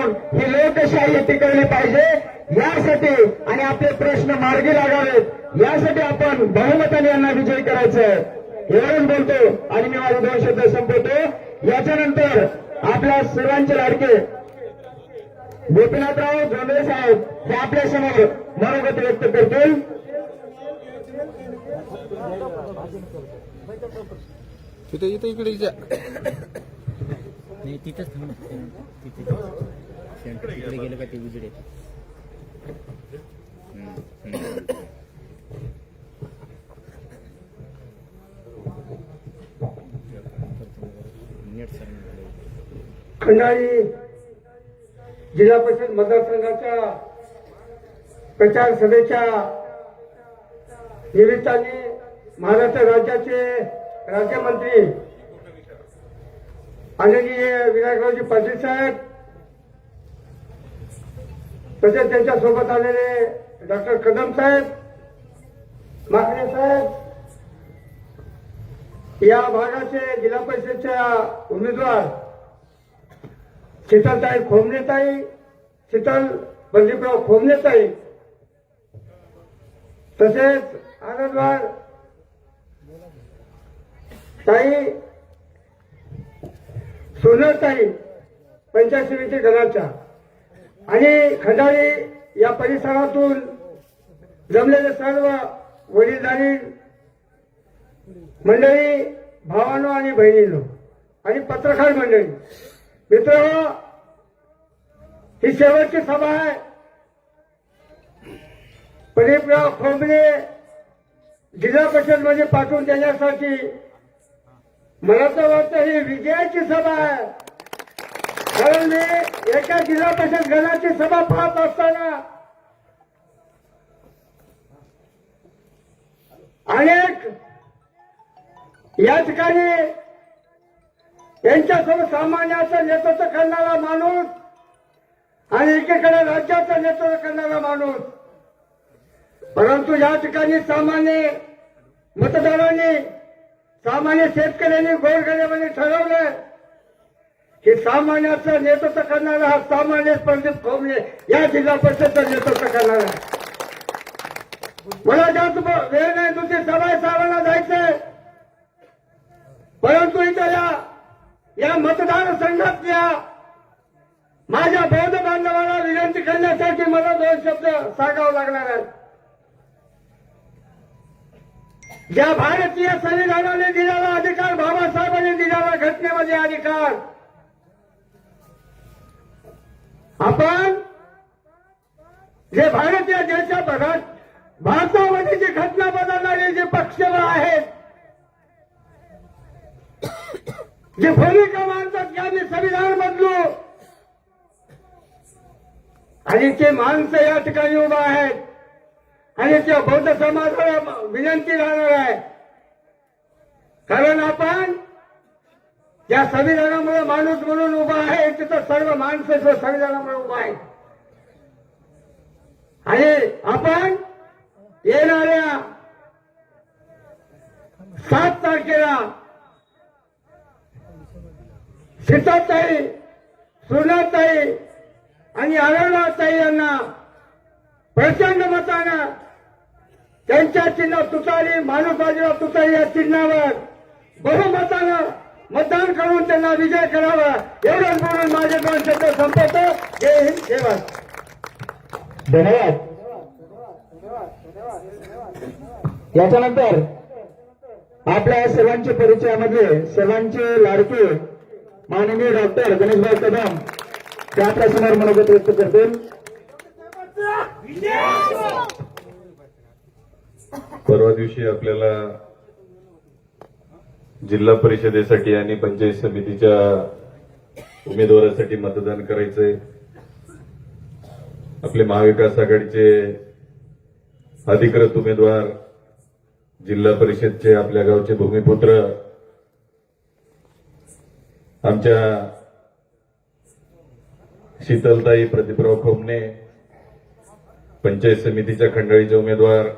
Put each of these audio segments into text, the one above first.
करून ही लोकशाही टिकवली पाहिजे यासाठी आणि आपले प्रश्न मार्गी लागावेत यासाठी आपण बहुमताने यांना विजयी करायचं आहे एवढंच बोलतो आणि मी माझे 2 शब्द संपवतो। याच्यानंतर आपल्या सर्वांचे लाडके गोपीनाथराव जोंधळे साहेब हे आपल्या समोर मनोगत व्यक्त करतील। इथे इकडे नाही तिथंच थांब तिथे गेलं का ते उजडे खंडाळी जिल्हा परिषद मतदारसंघाच्या प्रचार सभेच्या निमित्ताने महाराष्ट्र राज्याचे राज्यमंत्री आदरणीय विनायकरावजी पाटील साहेब तसेच त्यांच्या सोबत आलेले डॉक्टर कदम साहेब, माकणे साहेब, या भागाचे जिल्हा परिषदेच्या उमेदवार शीतलताई खोमनेताई, शीतल बंदीपराव खोमनेताई, तसेच आनंदवार ताई, सोनरताई पंचायत समिती गणाच्या आणि खंडाळी या परिसरातून जमलेले सर्व वडीलधारी मंडळी, भावांनो आणि बहिणींनो आणि पत्रकार मंडळी, मित्रांनो, ही शेवटची सभा आहे। प्रदीपराव खोमने जिल्हा परिषदमध्ये पाठवून देण्यासाठी मला तर वाटतं ही विजयाची सभा आहे। कारण मी एका जिल्हा परिषद गणाची सभा पाहत असताना अनेक या ठिकाणी यांच्यासोबत सामान्याचं नेतृत्व करणारा माणूस आणि एकीकडे राज्याचं नेतृत्व करणारा माणूस, परंतु या ठिकाणी सामान्य मतदारांनी, सामान्य शेतकऱ्यांनी, गोरगरिबांनी ठरवलं की सामान्याचं नेतृत्व करणारा हा सामान्य प्रदीप खोमने या जिल्हा परिषदचं नेतृत्व करणारा। मला जास्त वेळ नाही, दुसरी सभा साहेबांना जायचंय, परंतु इथं या मतदारसंघातल्या माझ्या बौद्ध बांधवांना विनंती करण्यासाठी मला 2 शब्द सांगावं लागणार आहेत। ज्या भारतीय संविधानाने दिलेला अधिकार, बाबासाहेबांनी दिलेला घटनेमध्ये अधिकार, आपण जे भारतीय देशात भारतामध्ये जी घटना बदलणारे जे पक्ष आहेत, जे भूमिका मानतात की आम्ही संविधान बदलू, आणि ते माणसं या ठिकाणी उभा आहेत आणि त्या बौद्ध समाजाला विनंती राहणार आहे, कारण आपण ज्या संविधानामुळे माणूस म्हणून उभा आहे तिथं सर्व माणसं संविधानामुळे उभा आहे आणि आपण येणाऱ्या 7 तारखेला शीतलताई, सोनाताई आणि आनंदताई यांना प्रचंड मतानं त्यांच्या चिन्ह तुतारी, माणूसबाजीला तुतारी या चिन्हावर बहुमतानं मतदान करून त्यांना विजय करावा, एवढंच बोलून माझे 2 शब्द संपवतो। जय हिंद, जय भारत। धन्यवाद। याच्यानंतर आपल्या सर्वांच्या परिचयामध्ये सर्वांचे लाडके माननीय डॉक्टर गणेशभाई कदम ते आपल्या समोर मनोगत व्यक्त करतील। परवा दिवशी आपल्याला जिल्हा परिषदेसाठी आणि पंचायत समितीच्या उमेदवारासाठी मतदान करायचंय। आपले महाविकास आघाडीचे अधिकृत उमेदवार, जिल्हा परिषदचे आपल्या गावचे भूमिपुत्र, आमच्या शीतलताई प्रदीपराव खोमने, पंचायत समितीच्या खंडाळीचे उमेदवार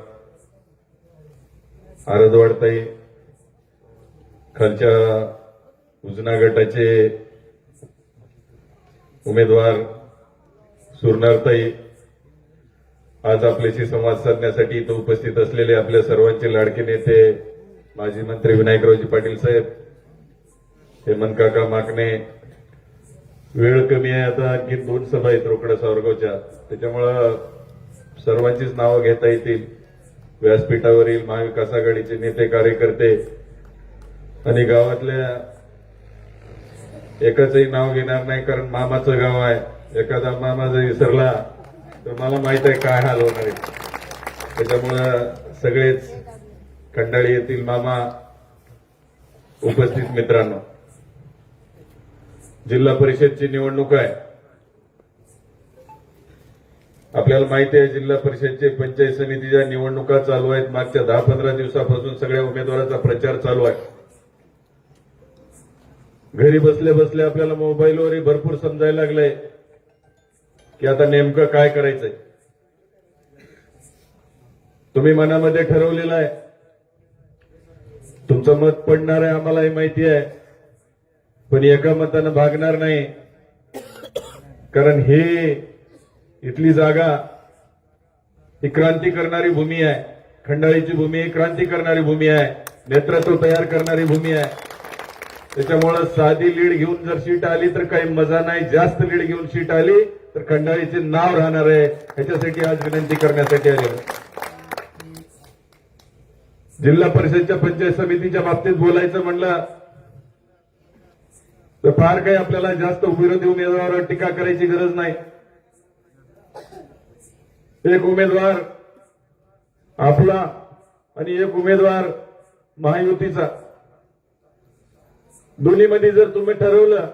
आरदवाडताई, खालच्या उजना गटाचे उमेदवार सुरनारताई आज आपल्याशी संवाद साधण्यासाठी इथं उपस्थित असलेले आपल्या सर्वांचे लाडके नेते माजी मंत्री विनायकरावजी पाटील साहेब, हेमंत काका माकणे. वेळ कमी आहे, आता आणखी 2 सभा आहेत रोकडा सावरगावच्या, त्याच्यामुळं सर्वांचीच नावं घेता येतील. व्यासपीठावरील महाविकास आघाडीचे नेते कार्यकर्ते आणि गावातल्या एकाचंही नाव घेणार नाही, कारण मामाचं गाव आहे. एखादा मामा जर विसरला तर मला माहित आहे काय हाल होणार आहे. त्याच्यामुळं सगळेच खंडाळी येथील मामा, उपस्थित मित्रांनो, जिल्हा परिषदची निवडणूक आहे. आपल्याला माहिती आहे जिल्हा परिषदचे पंचायत समितीच्या निवडणुका चालू आहेत. मागच्या 10-15 दिवसापासून सगळ्या उमेदवारांचा प्रचार चालू आहे. घरी बसल्या बसल्या आपल्याला मोबाईलवरही भरपूर समजायला लागलंय की आता नेमकं काय करायचंय. तुम्ही मनामध्ये ठरवलेलं आहे, तुमचं मत पडणार आहे, आम्हालाही माहिती आहे, पण एका मतानं भागणार नाही. कारण हे इथली जागा ही क्रांती करणारी भूमी आहे. खंडाळीची भूमी ही क्रांती करणारी भूमी आहे, नेतृत्व तयार करणारी भूमी आहे. त्याच्यामुळे साधी लीड घेऊन जर सीट आली तर काही मजा नाही, जास्त लीड घेऊन सीट आली तर खंडाळीचे नाव राहणार आहे. ह्याच्यासाठी आज विनंती करण्यासाठी आले. जिल्हा परिषदच्या पंचायत समितीच्या बाबतीत बोलायचं म्हणलं तर फार काही आपल्याला जास्त विरोधी उमेदवारावर टीका करायची गरज नाही. एक उमेदवार आपला आणि एक उमेदवार महायुतीचा, दोन्हीमध्ये जर तुम्ही ठरवलं,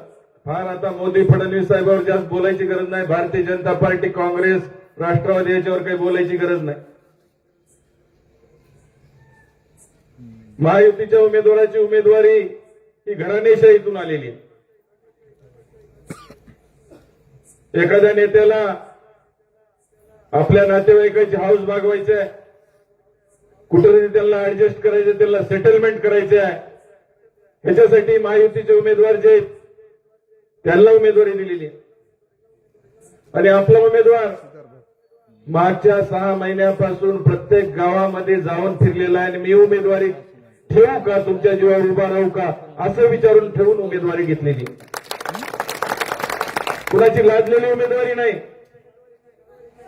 फार आता मोदी फडणवीस साहेबांवर जास्त बोलायची गरज नाही. भारतीय जनता पार्टी, काँग्रेस, राष्ट्रवादी याच्यावर काही बोलायची गरज नाही. महायुतीच्या उमेदवाराची उमेदवारी ही घराणेशाहीतून आलेली आहे. एखाद्या नेत्याला आपल्या नातेवाईकाची हाऊस भागवायची आहे, कुठेतरी त्यांना ऍडजस्ट करायचं, त्यांना सेटलमेंट करायचे आहे. ह्याच्यासाठी महायुतीचे उमेदवार जे त्यांना उमेदवारी दिलेली आहे. आणि आपला उमेदवार मागच्या 6 महिन्यापासून प्रत्येक गावामध्ये जाऊन फिरलेला आहे. आणि मी उमेदवारी ठेवू का, तुमच्या जीवावर उभा राहू का, असं विचारून ठेवून उमेदवारी घेतलेली. कुणाची लाजलेली उमेदवारी नाही.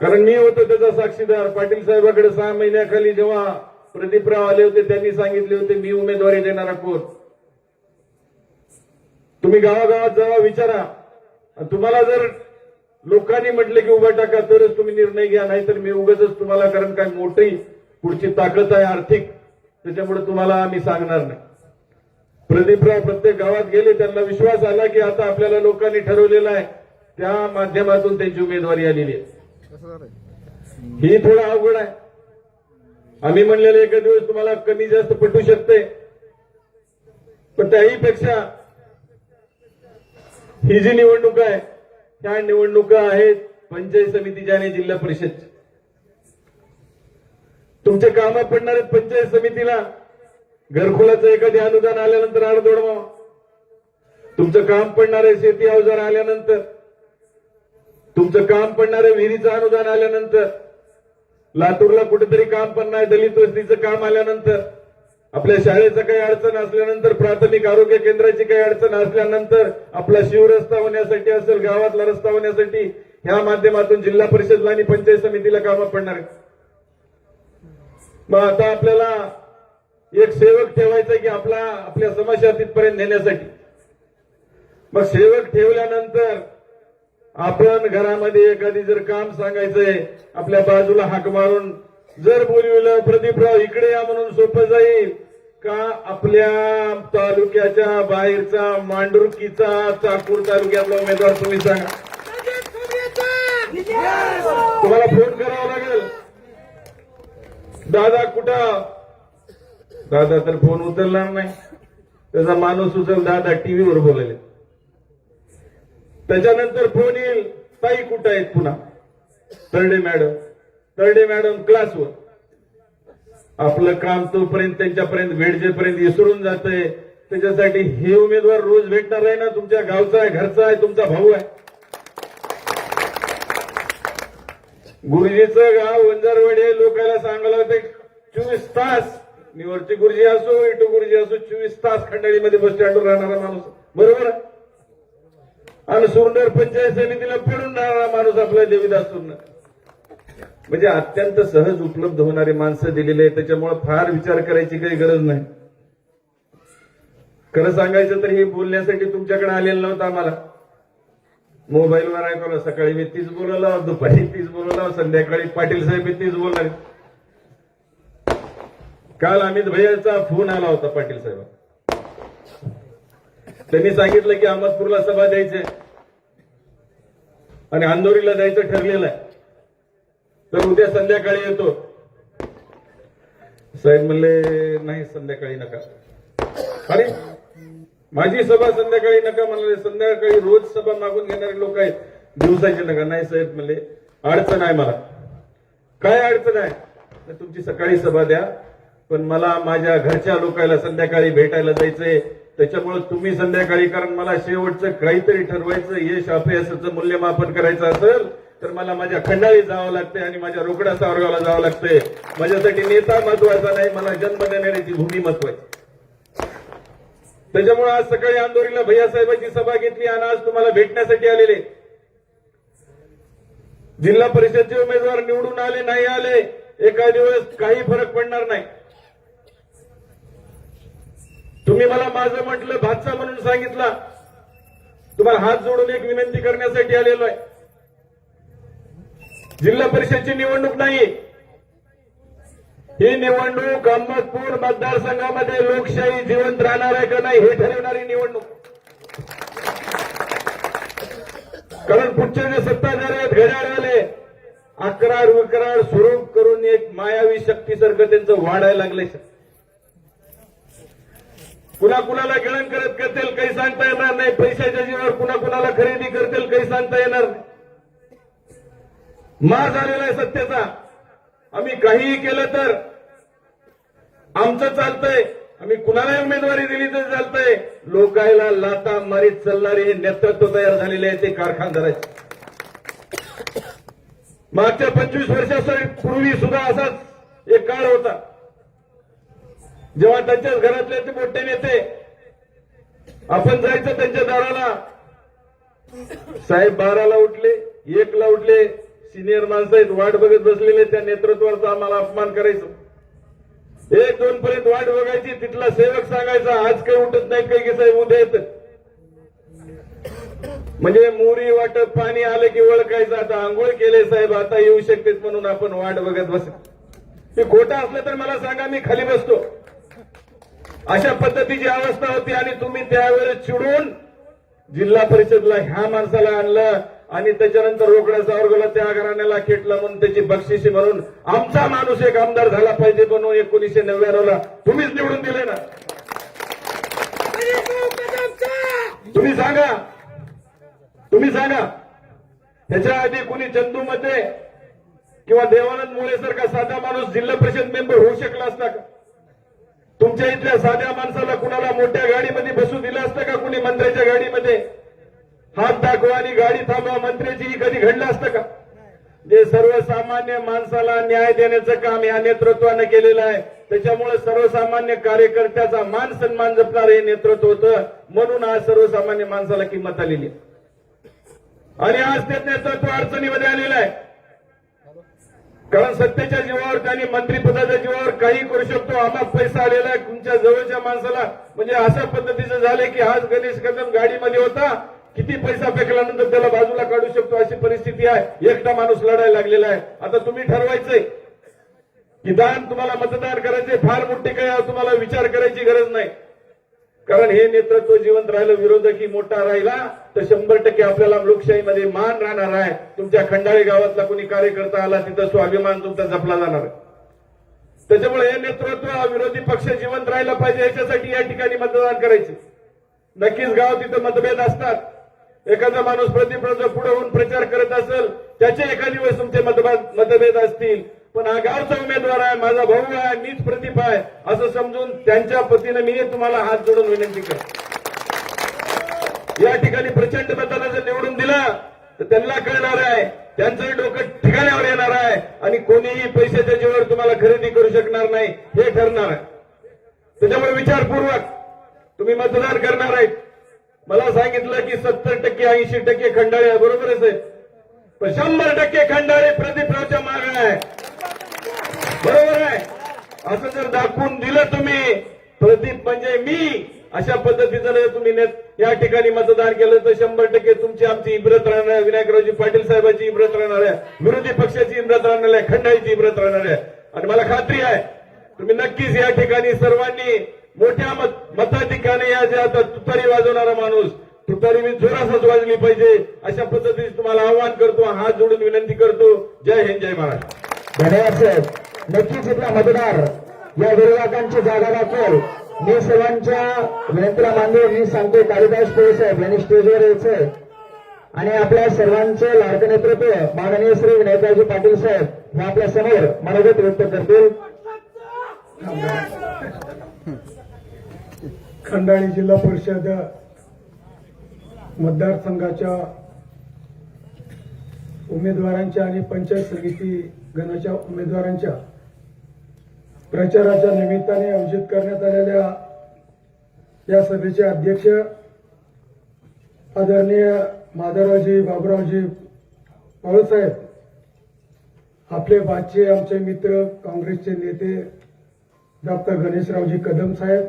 कारण मी होतो त्याचा साक्षीदार. पाटील साहेबांकडे 6 महिन्याखाली जेव्हा प्रदीपराव आले होते, त्यांनी सांगितले होते मी उमेदवारी देणारा कोण. तुम्ही गावागावात जावा, विचारा. तुम्हाला जर लोकांनी म्हटले की उभा टाका तरच तुम्ही निर्णय घ्या, नाहीतर मी उगाचच तुम्हाला, कारण काय मोठी पुढची ताकद आहे आर्थिक, त्याच्यामुळे तुम्हाला आम्ही सांगणार नाही. प्रदीपराव प्रत्येक गावात गेले, त्यांना विश्वास आला की आता आपल्याला लोकांनी ठरवलेलं आहे, त्या माध्यमातून त्यांची उमेदवारी आलेली आहे. ही थोडं अवघड आहे. आम्ही म्हणलेलं एका दिवस तुम्हाला कमी जास्त पटू शकते, पण त्याही पेक्षा ही जी निवडणूक आहे त्या निवडणुका आहेत पंचायत समितीच्या आणि जिल्हा परिषद. तुमचे कामं पडणार आहेत पंचायत समितीला. घरकुलाचं एखादी अनुदान आल्यानंतर आडदोडवा. तुमचं काम पडणार आहे शेती अवजार आल्यानंतर. तुमचं काम पडणार आहे विहिरीचं अनुदान आल्यानंतर. लातूरला कुठेतरी काम पडणार आहे दलित वस्तीचं काम आल्यानंतर. आपल्या शाळेचं काही अडचण असल्यानंतर, प्राथमिक आरोग्य केंद्राची काही अडचण असल्यानंतर, आपला शिवरस्ता होण्यासाठी असेल, गावातला रस्ता होण्यासाठी, ह्या माध्यमातून जिल्हा परिषदला आणि पंचायत समितीला कामं पडणार आहेत. मग आता आपल्याला एक सेवक ठेवायचा की आपल्या समस्या तिथपर्यंत नेण्यासाठी. मग सेवक ठेवल्यानंतर आपण घरामध्ये एखादी जर काम सांगायचंय, आपल्या बाजूला हाक मारून जर बोलविलं प्रदीपराव इकडे या म्हणून सोपं जाईल का आपल्या तालुक्याच्या बाहेरचा मांडुरकीचा चाकूर तालुक्यातला उमेदवार तुम्ही सांगा. तुम्हाला फोन करावा लागेल, दादा कुठं. दादा तर फोन उचलणार नाही, त्याचा माणूस उचल, दादा टीव्हीवर बोलायले. त्याच्यानंतर फोन येईल, ताई कुठं आहेत, पुन्हा तरडे मॅडम क्लासवर. आपलं काम तोपर्यंत त्यांच्यापर्यंत भेटजेपर्यंत विसरून जातंय. त्याच्यासाठी हे उमेदवार रोज भेटणार आहे ना, तुमच्या गावचा आहे, घरचा आहे, तुमचा भाऊ आहे. गुरुजीचं गाव वंजारवाडी आहे. लोकांना सांगायला होते 24 तास निवडची गुरुजी असो इटू गुरुजी असो 24 तास खंडाळीमध्ये बस स्टँडवर राहणारा माणूस, बरोबर. आणि सुरनर पंचायत समितीला पडून राहणारा माणूस आपला देवीदास सुरनर. म्हणजे अत्यंत सहज उपलब्ध होणारी माणसं दिलेली आहे. त्याच्यामुळे फार विचार करायची काही गरज नाही. खरं सांगायचं तर हे बोलण्यासाठी तुमच्याकडे आलेलं नव्हतं आम्हाला. मोबाईलवर ऐकवलं, सकाळी मी तीच बोलवलं, दुपारी तीच बोलवलं, संध्याकाळी पाटील साहेब तीच बोलणार. काल अमित भैयाचा फोन आला होता पाटील साहेब. त्यांनी सांगितलं की अहमदपूरला सभा द्यायची आणि अंदोरीला जायचं ठरलेलं आहे, तर उद्या संध्याकाळी येतो. साहेब म्हणले नाही संध्याकाळी नका. अरे माझी सभा संध्याकाळी नका म्हणले. संध्याकाळी रोज सभा मागून घेणारे लोक आहेत, दिवसाची नका. नाही साहेब म्हणले अडचण आहे मला. काय अडचण आहे? तुमची सकाळी सभा द्या, पण मला माझ्या घरच्या लोकांना संध्याकाळी भेटायला जायचंय. त्याच्यामुळे तुम्ही संध्याकाळी, कारण मला शेवटचं काहीतरी ठरवायचं, यश अपयशाचं मूल्यमापन करायचं असेल तर मला माझ्या खंडाळी जावं लागते आणि माझ्या रोकडा सावरगावला जावं लागते. माझ्यासाठी नेता महत्वाचा नाही, मला जन्म देणाऱ्याची भूमी महत्वाची. त्याच्यामुळे आज सकाळी अंदोरीला भैयासाहेबांची सभा घेतली आणि आज तुम्हाला भेटण्यासाठी आलेले. जिल्हा परिषदचे उमेदवार निवडून आले नाही आले एका दिवस काही फरक पडणार नाही. तुम्ही मला माझं म्हटलं भातसा म्हणून सांगितला. तुम्हाला हात जोडून एक विनंती करण्यासाठी आलेलो आहे. जिल्हा परिषदची निवडणूक नाही, ही निवडणूक अहमदपूर मतदारसंघामध्ये लोकशाही जिवंत राहणार आहे का नाही हे ठरवणारी निवडणूक. कारण पुढचे जे सत्ताधारी आहेत घड्याळवाले अकरार विक्रार सुरू करून एक मायावी शक्तीसारखं त्यांचं वाढायला लागलंय. कुणाला गिळण करत करतील काही सांगता येणार नाही. पैशाच्या जीवावर कुणाला खरेदी करतील काही सांगता येणार नाही. मार झालेला आहे सत्तेचा. आम्ही काहीही केलं तर आमचं चालतंय, आम्ही कुणालाही उमेदवारी दिली तर चालतंय. लोकायला लाता मारीत चालणारे हे नेतृत्व तयार झालेले आहे ते कारखानदाराचे. मागच्या 25 वर्षापूर्वी सुद्धा असाच एक काळ होता जेव्हा त्यांच्याच घरातले ते मोठे नेते आपण जायचं त्यांच्या दाराला. साहेब 12ला उठले, 1ला उठले, सिनियर माणसं आहेत वाट बघत बसलेले, त्या नेतृत्वाचा आम्हाला अपमान करायचं. 1-2 पर्यंत वाट बघायची. तिथला सेवक सांगायचा आज काही उठत नाही काही की साहेब उद्या येत. म्हणजे मोरी वाटत पाणी आलं की ओळखायचं आता आंघोळ केले साहेब आता येऊ शकतेत म्हणून आपण वाट बघत बस. हे खोटं असलं तर मला सांगा, मी खाली बसतो. अशा पद्धतीची अवस्था होती आणि तुम्ही त्यावेळेस चिडून जिल्हा परिषदला ह्या माणसाला आणलं आणि त्याच्यानंतर रोकडा सावरगावला त्या घराण्याला खेटलं म्हणून त्याची बक्षिसी म्हणून आमचा माणूस एक आमदार झाला पाहिजे म्हणून 1999ला तुम्हीच निवडून दिले ना. तुम्ही सांगा ह्याच्या आधी कुणी चंदूमध्ये किंवा देवानंद मुळेसारखा साधा माणूस जिल्हा परिषद मेंबर होऊ शकला असता का? तुमच्या इथल्या साध्या माणसाला कुणाला मोठ्या गाडीमध्ये बसू दिलं असतं का? कुणी मंत्र्याच्या गाडीमध्ये हात दाखवा आणि गाडी थांबवा मंत्र्याची कधी घडलं असतं का? जे सर्वसामान्य माणसाला न्याय देण्याचं काम या नेतृत्वानं केलेलं आहे. त्याच्यामुळे सर्वसामान्य कार्यकर्त्याचा मान सन्मान जपणार हे नेतृत्व होतं. म्हणून आज सर्वसामान्य माणसाला किंमत आलेली आहे आणि आज ते नेतृत्व अडचणीमध्ये आलेलं आहे. कारण सत्तेच्या जीवावर त्यांनी मंत्रिपदाच्या जीवावर काही करू शकतो. आम्हाला पैसा आलेला आहे तुमच्या जवळच्या माणसाला. म्हणजे अशा पद्धतीचं झालंय की आज गणेश कदम गाडीमध्ये होता, किती पैसा फेकल्यानंतर त्याला बाजूला काढू शकतो अशी परिस्थिती आहे. एकटा माणूस लढायला लागलेला आहे. आता तुम्ही ठरवायचंय की तुम्हाला मतदान करायचे फार मोठी काही तुम्हाला विचार करायची गरज नाही. कारण हे नेतृत्व जिवंत राहिलं, विरोधकी मोठा राहिला तर 100% आपल्याला लोकशाहीमध्ये मान राहणार आहे. तुमच्या खंडाळी गावातला कोणी कार्यकर्ता आला तिथं स्वाभिमान तुमचा जपला जाणार आहे. त्याच्यामुळे हे नेतृत्व विरोधी पक्ष जिवंत राहिला पाहिजे याच्यासाठी या ठिकाणी मतदान करायचे. नक्कीच गाव तिथं मतभेद असतात. एखादा माणूस प्रतिप्रजा पुढे होऊन प्रचार करत असेल त्याचे एखादी वेळेस तुमचे मतभेद असतील, पण हा गावचा उमेदवार आहे, माझा भाऊ आहे, मीच प्रतिभा आहे असं समजून त्यांच्या पतीने मी तुम्हाला हात जोडून विनंती करतो. या ठिकाणी प्रचंड मताला जर निवडून दिला तर त्यांना कळणार आहे, त्यांचंही डोकं ठिकाण्यावर येणार आहे. आणि कोणीही पैशाच्या जीवावर तुम्हाला खरेदी करू शकणार नाही, हे ठरणार आहे. त्याच्यामुळे विचारपूर्वक तुम्ही मतदान करणार आहेत. मला सांगितलं की 70% 80% खंडाळे आहे, बरोबरच आहे. पण 100% खंडाळे प्रदीपरावच्या मागे आहे, बरोबर आहे. असं जर दाखवून दिलं तुम्ही प्रदीप म्हणजे मी, अशा पद्धतीचं जर तुम्ही या ठिकाणी मतदान केलं तर 100% तुमची आमची इब्रत राहणार आहे, विनायकरावजी पाटील साहेबांची इब्रत राहणार आहे, विरोधी पक्षाची इब्रत राहणार आहे, खंडाळीची इब्रत राहणार आहे. आणि मला खात्री आहे तुम्ही नक्कीच या ठिकाणी सर्वांनी मोठ्या मताधिकाने या जे आता तुतारी वाजवणारा माणूस, तुतारी मी जोरासच वाजली पाहिजे, अशा पद्धतीने तुम्हाला आवाहन करतो, हात जोडून विनंती करतो. जय हिंद, जय महाराष्ट्र. धन्यवाद साहेब. नक्कीच इथला मतदार या विरोधकांची जागा दाखवेल. मी सर्वांच्या विनंतीला मानून मी सांगतो, कालिदास पोळे साहेब यांनी स्टेजवर यायचंय आणि आपल्या सर्वांचे लाडके नेतृत्व माननीय श्री विनायकरावजी पाटील साहेब हे आपल्या समोर मनोगत व्यक्त करतील. खंडाळी जिल्हा परिषद मतदारसंघाच्या उमेदवारांच्या आणि पंचायत समिती गणाच्या उमेदवारांच्या प्रचाराच्या निमित्ताने आयोजित करण्यात आलेल्या या सभेचे अध्यक्ष आदरणीय माधवरावजी बाबुरावजी पवारसाहेब, आपले बाचे आमचे मित्र काँग्रेसचे नेते डॉक्टर गणेशरावजी कदम साहेब,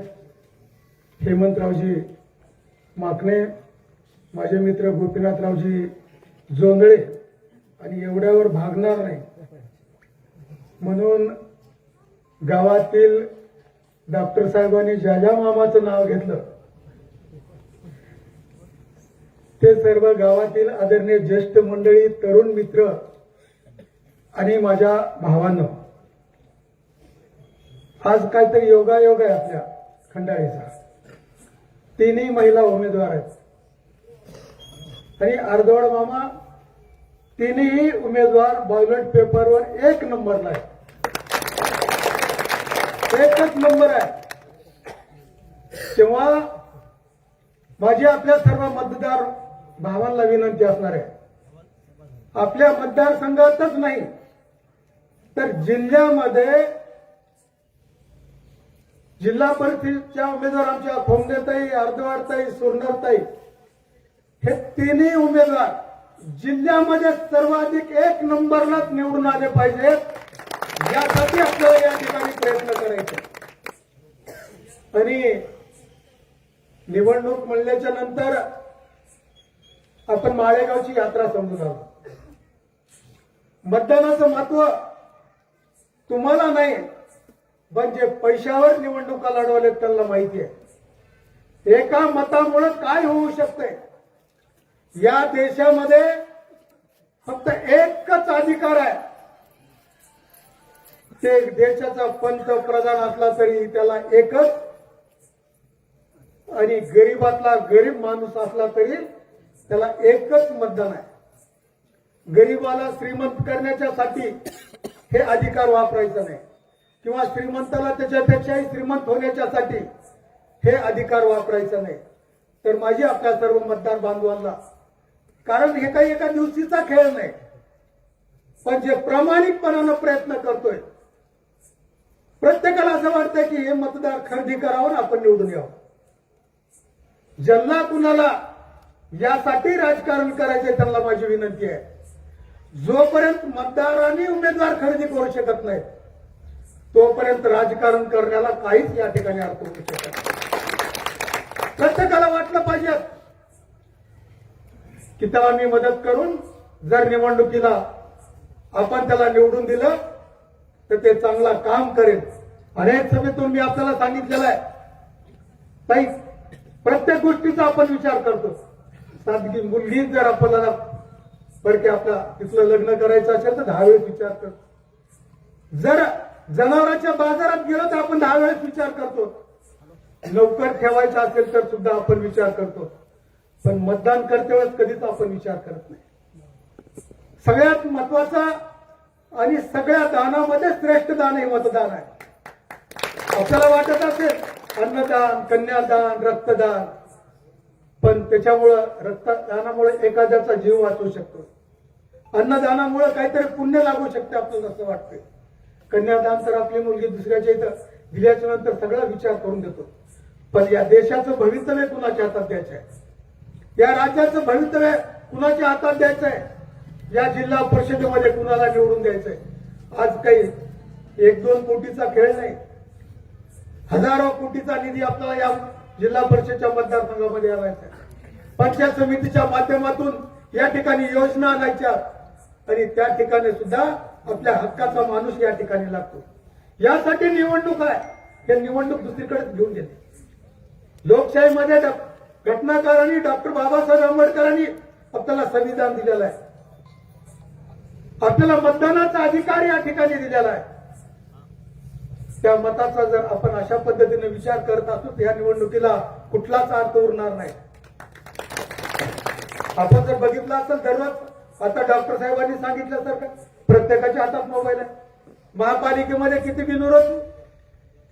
हेमंतरावजी माकणे, माझे मित्र गोपीनाथरावजी जोंधळे, आणि एवढ्यावर भागणार नाही म्हणून गावातील डॉक्टर साहेबांनी ज्या ज्या मामाचं नाव घेतलं ते सर्व गावातील आदरणीय ज्येष्ठ मंडळी, तरुण मित्र आणि माझ्या भावांनो, आज काहीतरी योगायोग आहे आपल्या खंडाळीचा. तिन्ही महिला उमेदवार आहेत आणि अर्धवड मामा तिन्ही उमेदवार बॅलेट पेपरवर 1 नंबरला आहे, एकच नंबर आहे. तेव्हा माझी आपल्या सर्व मतदार भावांना विनंती असणार आहे, आपल्या मतदारसंघातच नाही तर जिल्ह्यामध्ये जिल्हा परिषदेच्या उमेदवार आमच्या खोमदेताई, अर्धवाडताई, सुरनरताई हे तिन्ही उमेदवार जिल्ह्यामध्ये सर्वाधिक 1 नंबरलाच निवडून आले पाहिजेत, यासाठी आपल्याला या ठिकाणी प्रयत्न करायचे. आणि निवडणूक म्हणल्याच्या नंतर आपण माळेगावची यात्रा समजून आलो. मतदानाचं महत्व तुम्हाला नाही, पण जे पैशावर निवडणुका लढवले त्यांना माहिती आहे. एका मतामुळे काय होऊ शकतंय. या देशामध्ये फक्त एकच अधिकार आहे, ते देशाचा पंतप्रधान असला तरी त्याला एकच, आणि गरीबातला गरीब माणूस असला तरी त्याला एकच मतदान आहे. गरीबाला श्रीमंत करण्याच्यासाठी हे अधिकार वापरायचं नाही, किंवा श्रीमंताला त्याच्यापेक्षाही श्रीमंत होण्याच्यासाठी हे अधिकार वापरायचं नाही. तर माझी आपल्या सर्व मतदार बांधवांना, कारण हे काही एका दिवशीचा खेळ नाही, पण जे प्रामाणिकपणानं प्रयत्न करतोय, प्रत्येकाला असं वाटतंय की हे मतदार खरेदी करावं आणि आपण निवडून यावं. ज्यांना कुणाला यासाठी राजकारण करायचंय त्यांना माझी विनंती आहे, जोपर्यंत मतदारांनी उमेदवार खरेदी करू शकत नाही तोपर्यंत राजकारण करण्याला काहीच या ठिकाणी अर्थ होऊ शकत नाही. प्रत्येकाला वाटलं पाहिजे की त्याला मी मदत करून जर निवडणुकीला आपण त्याला निवडून दिलं तर ते चांगला काम करेल. अनेक सभेतून मी आपल्याला सांगितलेलं आहे, ताई प्रत्येक गोष्टीचा आपण विचार करतो. साधी मुलगी जर आपल्याला परके आपल्या तिथलं लग्न करायचं असेल तर 10 वेळेस विचार करतो. जर जनावरांच्या बाजारात गेलो तर आपण 10 वेळेस विचार करतो. नोकर ठेवायचा असेल तर सुद्धा आपण विचार करतो, पण मतदान करते वेळेस कधीच आपण विचार करत नाही. सगळ्यात महत्वाचा आणि सगळ्या दानामध्ये श्रेष्ठ दान हे मतदान आहे. आपल्याला वाटत असेल अन्नदान, कन्यादान, रक्तदान, पण त्याच्यामुळं रक्तदानामुळे एखाद्याचा जीव वाचू शकतो. अन्नदानामुळे काहीतरी पुण्य लागू शकते आपल्याला असं वाटतंय. कन्यादान तर आपली मुलगी दुसऱ्याच्या इथं दिल्याच्या नंतर सगळा विचार करून देतो. पण या देशाचं भवितव्य कुणाच्या हातात द्यायचं आहे, या राज्याचं भवितव्य कुणाच्या हातात द्यायचं आहे, या जिल्हा परिषदेमध्ये कुणाला निवडून द्यायचंय. आज काही 1-2 कोटीचा खेळ नाही, हजारो कोटीचा निधी आपल्याला या जिल्हा परिषदेच्या मतदारसंघामध्ये आणायचा आहे. पंचायत समितीच्या माध्यमातून या ठिकाणी योजना आणायच्या आणि त्या ठिकाणी सुद्धा आपल्या हक्काचा माणूस या ठिकाणी लागतो. यासाठी निवडणूक आहे. हे निवडणूक दुसरीकडे घेऊन गेले. लोकशाहीमध्ये घटनाकारांनी डॉक्टर बाबासाहेब आंबेडकरांनी आपल्याला संविधान दिलेलं आहे. आपल्याला मतदानाचा अधिकार या ठिकाणी दिलेला आहे. त्या मताचा जर आपण अशा पद्धतीने विचार करत असू तर या निवडणुकीला कुठलाच अर्थ उरणार नाही. आपण जर बघितलं असेल दररोज आता डॉक्टर साहेबांनी सांगितल्यासारखं प्रत्येकाच्या हातात मोबाईल आहे. महापालिकेमध्ये किती बिनविरोध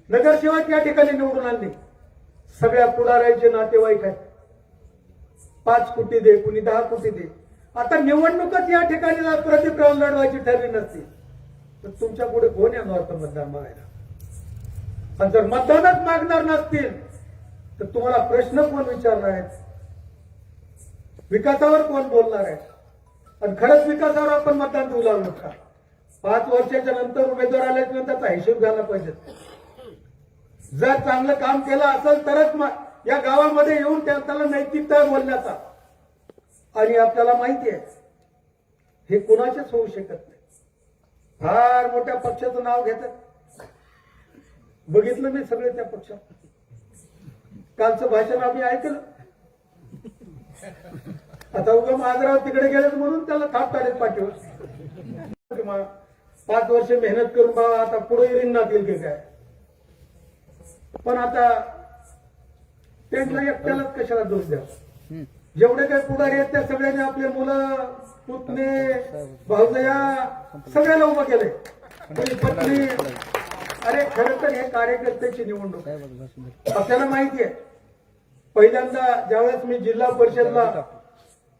नगरसेवक या ठिकाणी निवडून आणले. सगळ्या पुढाऱ्यांचे नातेवाईक आहेत. 5 कोटी दे, कुणी 10 कोटी दे. आता निवडणूकच या ठिकाणी प्रदीप राव लढवायची ठरली नसती तर तुमच्या पुढे कोण येणार होतं मतदान मागायला. आणि जर मतदानच मागणार नसतील तर तुम्हाला प्रश्न कोण विचारणार आहेत, विकासावर कोण बोलणार आहे. आणि खरंच विकासावर आपण मतदान देऊ लागलो का. 5 वर्षाच्या नंतर उमेदवार आल्याच्या नंतर त्याचा हिशोब घ्यायला पाहिजे. जर चांगलं काम केलं असेल तरच या गावामध्ये येऊन त्याला नैतिकता बोलण्याचा. आणि आपल्याला माहिती आहे हे कुणाचेच होऊ शकत नाही. फार मोठ्या पक्षाचं नाव घेतात. बघितलं मी सगळे त्या पक्षात. कालचं भाषण आम्ही ऐकलं. आता उगा माजराव तिकडे गेलेत म्हणून त्याला थाप काढत पाठीवर. 5 वर्ष मेहनत करून बाबा आता पुढे रिंगणात येईल की काय. पण आता त्यांना एकट्यालाच कशाला दोष द्या. जेवढे काही पुढारी आहेत त्या सगळ्यांनी आपले मुलं, पुतणे, भाऊजया सगळ्याला उभं केलंय. पत्नी. अरे खरं तर हे कार्यकर्त्याची निवडणूक आपल्याला माहिती आहे. पहिल्यांदा ज्यावेळेस मी जिल्हा परिषदला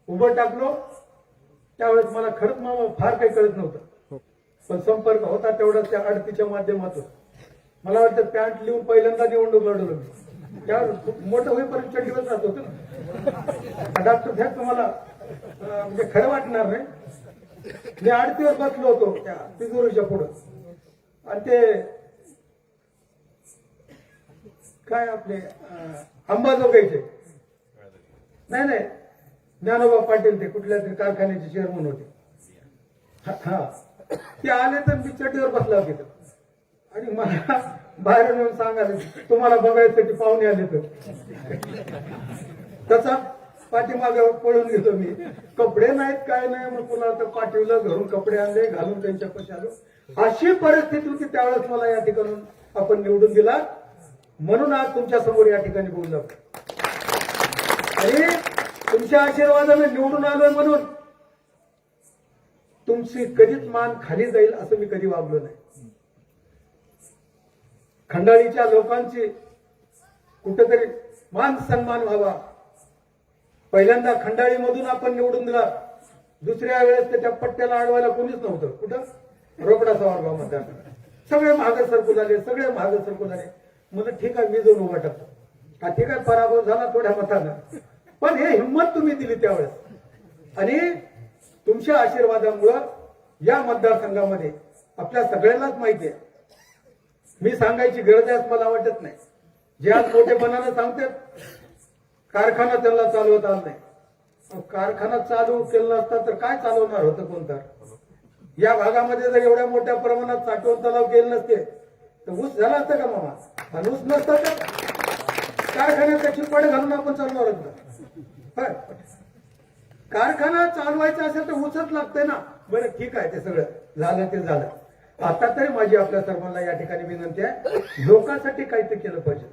उभं टाकलो त्यावेळेस मला खरंच मामा फार काही कळत नव्हतं. पण संपर्क होता तेवढाच त्या आडतीच्या माध्यमातून. मला वाटतं पॅन्ट लिहून पहिल्यांदा निवडणूक लढवलो मी. त्यावेळेस मोठं होईपर्यंत चड्डीवर राहत होतं ना. डॉक्टर साहेब तुम्हाला म्हणजे खरं वाटणार नाही. मी आडतीवर बसलो होतो त्या तिजोरीच्या पुढं. आणि ते काय आपले अंबाजोगाईचे नाही ज्ञानोबा पाटील ते कुठल्या तरी कारखान्याचे चेअरमन होते. हा ते आले तर मी चड्डीवर बसला होते आणि मला बाहेरून येऊन सांगायला तुम्हाला बघायसाठी पाहुणे आले तर. तसा पाठीमागे पळून गेलो मी. कपडे नाहीत काय नाही मग पुन्हा तर पाठीला घरून कपडे आणले घालून त्यांच्या पैसे आलो. अशी परिस्थिती होती त्यावेळेस. मला या ठिकाणी आपण निवडून दिला म्हणून आज तुमच्या समोर या ठिकाणी बोललो आणि तुमच्या आशीर्वादाने निवडून आलोय म्हणून तुमची कधीच मान खाली जाईल असं मी कधी वागलो नाही. खंडाळीच्या लोकांची कुठेतरी मान सन्मान व्हावा. पहिल्यांदा खंडाळीमधून आपण निवडून दिला. दुसऱ्या वेळेस त्याच्या पट्ट्याला अडवायला कोणीच नव्हतं. कुठं रोकडा सवारगाव मतदार सगळे मागे सरकून आले. सगळे मागे सरकून आले. म्हणून ठीक आहे मी जाऊन उभा टाकतो. हा ठीक आहे पराभव झाला थोड्या मतानं. पण हे हिंमत तुम्ही दिली त्यावेळेस आणि तुमच्या आशीर्वादामुळं या मतदारसंघामध्ये आपल्या सगळ्यांनाच माहिती आहे. मी सांगायची गरज आहे मला वाटत नाही. जे आज मोठेपणानं सांगतात कारखाना त्यांना चालवता आला नाही. कारखाना चालू केला नसता तर काय चालवणार होतं कोणतं. या भागामध्ये जर एवढ्या मोठ्या प्रमाणात साठवण तलाव केले नसते तर ऊस झाला असता का मामा. आणि ऊस नसता तर कारखान्यात त्याची पड घालून आपण चालणार होतं. कारखाना चालवायचा असेल तर ऊसच लागतंय ना. बरं ठीक आहे ते सगळं झालं ते झालं. आता तरी माझी आपल्या सर्वांना या ठिकाणी विनंती आहे लोकांसाठी काहीतरी केलं पाहिजे.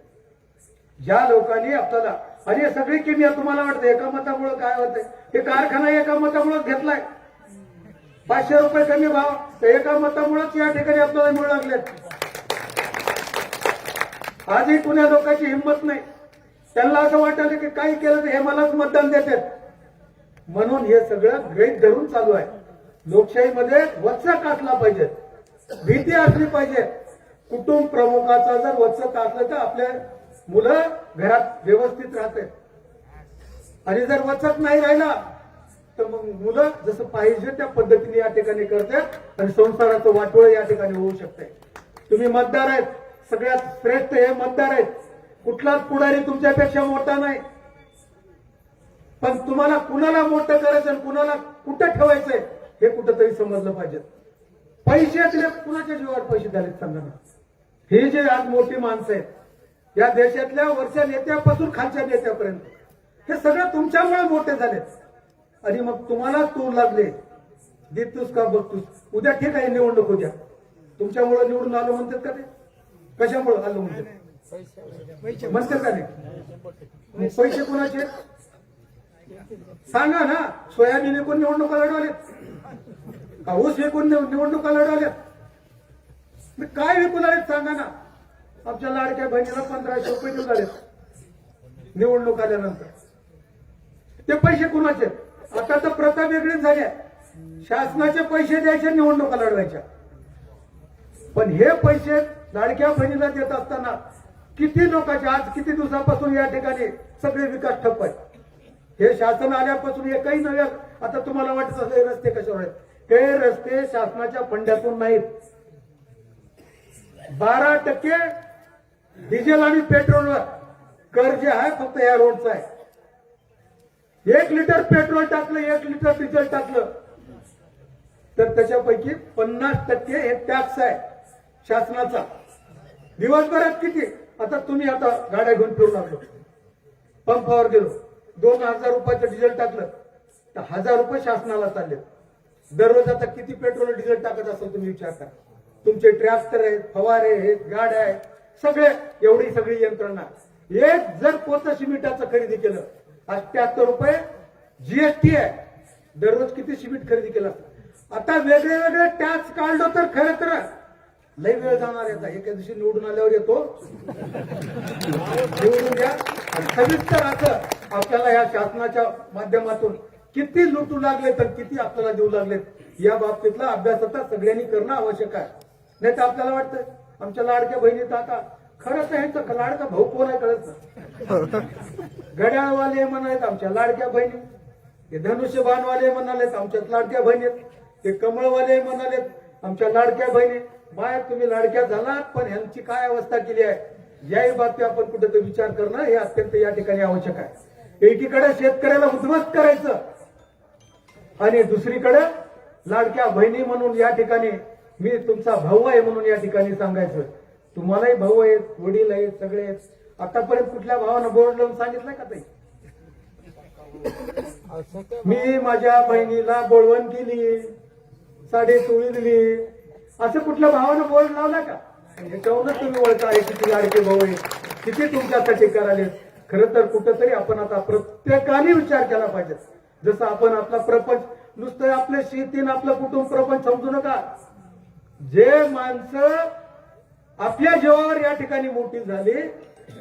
ज्या लोकांनी आपल्याला आणि सगळी किमया तुम्हाला वाटतं एका मतामुळे काय होतंय. हे कारखाना एका मतामुळेच घेतलाय. 500 रुपये कमी भाव तर एका मतामुळेच या ठिकाणी आपल्याला मिळू लागलेत. आजही पुण्या लोकांची हिंमत नाही. त्यांना असं वाटलं की काही केलं तर हे मलाच मतदान देतात म्हणून हे सगळं गैर धरून चालू आहे. लोकशाहीमध्ये वचक असला पाहिजे, भीती असली पाहिजे. कुटुंब प्रमुखाचा जर वचक असलं तर आपल्या मुलं घरात व्यवस्थित राहते, आणि जर वचक नाही राहिला तर मग मुलं जसं पाहिजे त्या पद्धतीने या ठिकाणी करतात आणि संसाराचं वाटोळ या ठिकाणी होऊ शकते. तुम्ही मतदार आहेत, सगळ्यात श्रेष्ठ हे मतदार आहेत. कुठलाच पुढारी तुमच्यापेक्षा मोठा नाही, पण तुम्हाला कुणाला मोठं करायचं आणि कुणाला कुठं ठेवायचंय हे कुठंतरी समजलं पाहिजे. पैशातले कुणाच्या जीवावर पैसे झालेत सांगा ना. हे जे आज मोठी माणसं आहेत या देशातल्या वरच्या नेत्यापासून खालच्या नेत्यापर्यंत, हे सगळं तुमच्यामुळे मोठे झालेत. आणि मग तुम्हाला तूर लागले, देतोस का बघतोस. उद्या ठीक आहे, निवडणूक उद्या तुमच्यामुळे निवडून आलो म्हणतात का ते? कशामुळे आलो म्हणतात? म्हणतात का नाही? मग पैसे कोणाचे सांगा ना. सोयाबीन विकून निवडणुका लढवल्यात का? ऊस विकून निवडणुका लढवल्यात? मी काय विकून आलेत सांगा ना. आमच्या लाडक्या बहिणीला 1500 रुपये देऊन आलेत निवडणूक आल्यानंतर. ते पैसे कुणाचे? आता तर प्रथा वेगळीच झाल्या. शासनाचे पैसे द्यायचे, निवडणुका लढवायच्या. पण हे पैसे लाडक्या बहिणीला देत असताना किती लोकांचे आज किती दिवसापासून या ठिकाणी सगळे विकास ठप्प आहे. हे शासन आल्यापासून एकही नव्या. आता तुम्हाला वाटत असेल रस्ते कशावर आहेत? हे रस्ते शासनाच्या फंड्यातून नाहीत. 12% डिझेल आणि पेट्रोलवर कर जे आहे फक्त या रोडचं आहे. 1 लिटर पेट्रोल टाकलं, 1 लिटर डिझेल टाकलं तर त्याच्यापैकी 50% हे टॅक्स आहे शासनाचा. दिवसभरात किती? आता तुम्ही आता गाड्या घेऊन फिरू लागलो, पंपावर गेलो, 2000 रुपयाचं डिझेल टाकलं तर 1000 रुपये शासनाला चालले. दररोज आता किती पेट्रोल डिझेल टाकत असेल तुम्ही विचार करा. तुमचे ट्रॅक्टर आहेत, फवारे आहेत, गाड्या आहेत, सगळे एवढी सगळी यंत्रणा. एक जर पोतं सिमेंटाचं खरेदी केलं, 78 रुपये जीएसटी आहे. दररोज किती सिमेंट खरेदी केलं? आता वेगळे वेगळे टॅक्स काढलो तर खरं तर लई वेळ जाणार आहे. एका दिवशी निवडून आल्यावर येतो, निवडून द्या. सविस्तर असं आपल्याला या शासनाच्या माध्यमातून किती लुटू लागले तर किती आपल्याला देऊ लागलेत या बाबतीतला अभ्यास आता सगळ्यांनी करणं आवश्यक आहे. नाही तर आपल्याला वाटतं आमच्या लाडक्या बहिणीचा आता खरंच ह्यांचा लाडका भाऊ कोण आहे कळत नाही. घड्याळवाले म्हणालेत आमच्या लाडक्या बहिणी, ते धनुष्यबाणवाले म्हणालेत आमच्याच लाडक्या बहिणी, ते कमळवाले म्हणालेत आमच्या लाडक्या बहिणी. बाय तुम्ही लाडक्या झालात, पण ह्यांची काय अवस्था केली आहे याही बाबतीत आपण कुठेतरी विचार करणं हे अत्यंत या ठिकाणी आवश्यक आहे. एकीकडे शेतकऱ्याला उद्ध्वस्त करायचं आणि दुसरीकडे लाडक्या बहिणी म्हणून या ठिकाणी मी तुमचा भाऊ आहे म्हणून या ठिकाणी सांगायचं. तुम्हालाही भाऊ आहेत, वडील आहेत, सगळे आहेत. आतापर्यंत कुठल्या भावानं बोर्ड लावून सांगितलंय का ताई? मी माझ्या बहिणीला बोलवण केली, साडी चोळी दिली, असं कुठल्या भावानं बोर्ड लावला का? याच्यावरूनच तुम्ही ओळखा आहे किती लाडके भाऊ आहेत, किती तुमच्यासाठी कराले. खरं तर कुठंतरी आपण आता प्रत्येकाने विचार केला पाहिजे. जसं आपण आपला प्रपंच नुसतं आपल्या शेतीनं आपलं कुटुंब प्रपंच समजू नका. जे माणसं आपल्या जीवावर या ठिकाणी मोठी झाली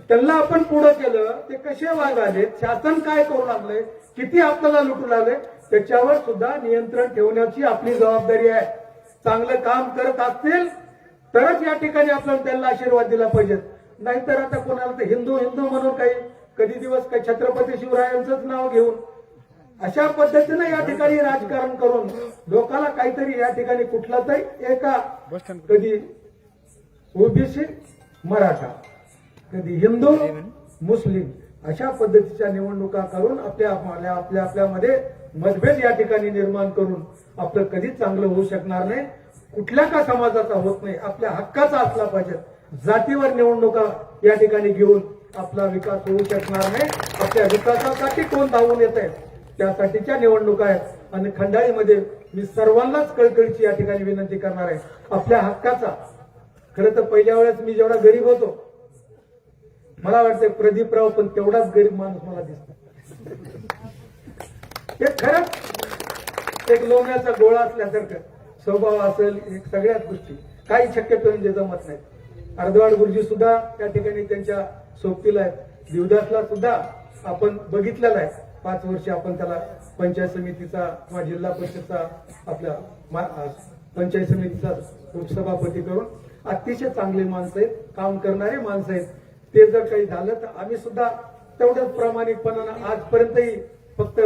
त्यांना आपण पुढं केलं, ते कसे वागाले, शासन काय करू लागले, किती आपल्याला लुटू लागले, त्याच्यावर सुद्धा नियंत्रण ठेवण्याची आपली जबाबदारी आहे. चांगलं काम करत असतील तरच या ठिकाणी आपण त्यांना आशीर्वाद दिला पाहिजे. नाहीतर आता कोणाला तर हिंदू हिंदू म्हणून काही कधी दिवस काही छत्रपती शिवरायांचंच नाव घेऊन अशा पद्धतीने या ठिकाणी राजकारण करून लोकांना काहीतरी या ठिकाणी कुठला तरी एका कधी ओबीसी मराठा, कधी हिंदू मुस्लिम अशा पद्धतीच्या निवडणुका करून आपल्यामध्ये मतभेद या ठिकाणी निर्माण करून आपलं कधीच चांगलं होऊ शकणार नाही. कुठल्या का समाजाचा होत नाही, आपल्या हक्काचा असला पाहिजे. जातीवर निवडणुका या ठिकाणी घेऊन आपला विकास होऊ शकणार नाही. आपल्या विकासासाठी कोण धावून येत आहे त्यासाठीच्या निवडणुका आहेत. आणि खंडाळीमध्ये मी सर्वांनाच कळकळीची या ठिकाणी विनंती करणार आहे आपल्या हक्काचा. खरं तर पहिल्या वेळेस मी जेवढा गरीब होतो मला वाटतं प्रदीपराव पण तेवढाच गरीब माणूस मला दिसतो. हे खरंच एक लोण्याचा गोळा असल्यासारखं स्वभाव असेल, एक सगळ्याच गोष्टी काही शक्यतो म्हणजे जमत नाही. अर्धवाड गुरुजी सुद्धा त्या ठिकाणी त्यांच्या सोबतीला आहेत. देवदासला सुद्धा आपण बघितलेला आहे, 5 वर्ष आपण त्याला पंचायत समितीचा किंवा जिल्हा परिषदचा आपल्या पंचायत समितीचा उपसभापती करून अतिशय चांगली माणसं आहेत, काम करणारे माणसं आहेत. ते जर काही झालं तर आम्ही सुद्धा तेवढ्याच प्रामाणिकपणानं आजपर्यंतही फक्त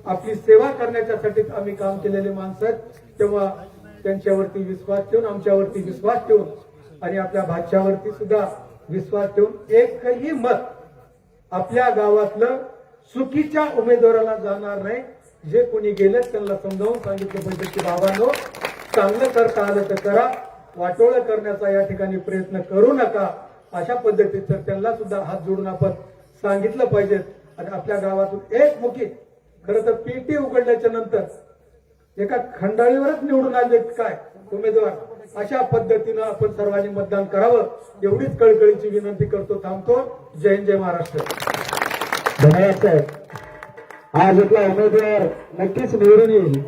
आपली सेवा करण्याच्यासाठीच आम्ही काम केलेले माणसं आहेत. तेव्हा त्यांच्यावरती विश्वास ठेवून, आमच्यावरती विश्वास ठेवून आणि आपल्या भाच्यावरती सुद्धा विश्वास ठेवून एकही मत आपल्या गावातलं चुकीच्या उमेदवाराला जाणार नाही. जे कोणी गेले त्यांना समजावून सांगितलं पाहिजे की बाबांनो, चांगलं करता आलं तर करा, वाटोळं करण्याचा या ठिकाणी प्रयत्न करू नका. अशा पद्धतीचं त्यांना सुद्धा हात जोडून आपण सांगितलं पाहिजे. आणि आपल्या गावातून एक मुखी, खरं तर पेटी उघडल्याच्या नंतर एका खंडाळीवरच निवडून आले काय उमेदवार, अशा पद्धतीनं आपण सर्वांनी मतदान करावं एवढीच कळकळीची विनंती करतो. थांबतो. जय हिंद, जय महाराष्ट्र. धन्यवाद साहेब. आज इथला उमेदवार नक्कीच निवडून येईल.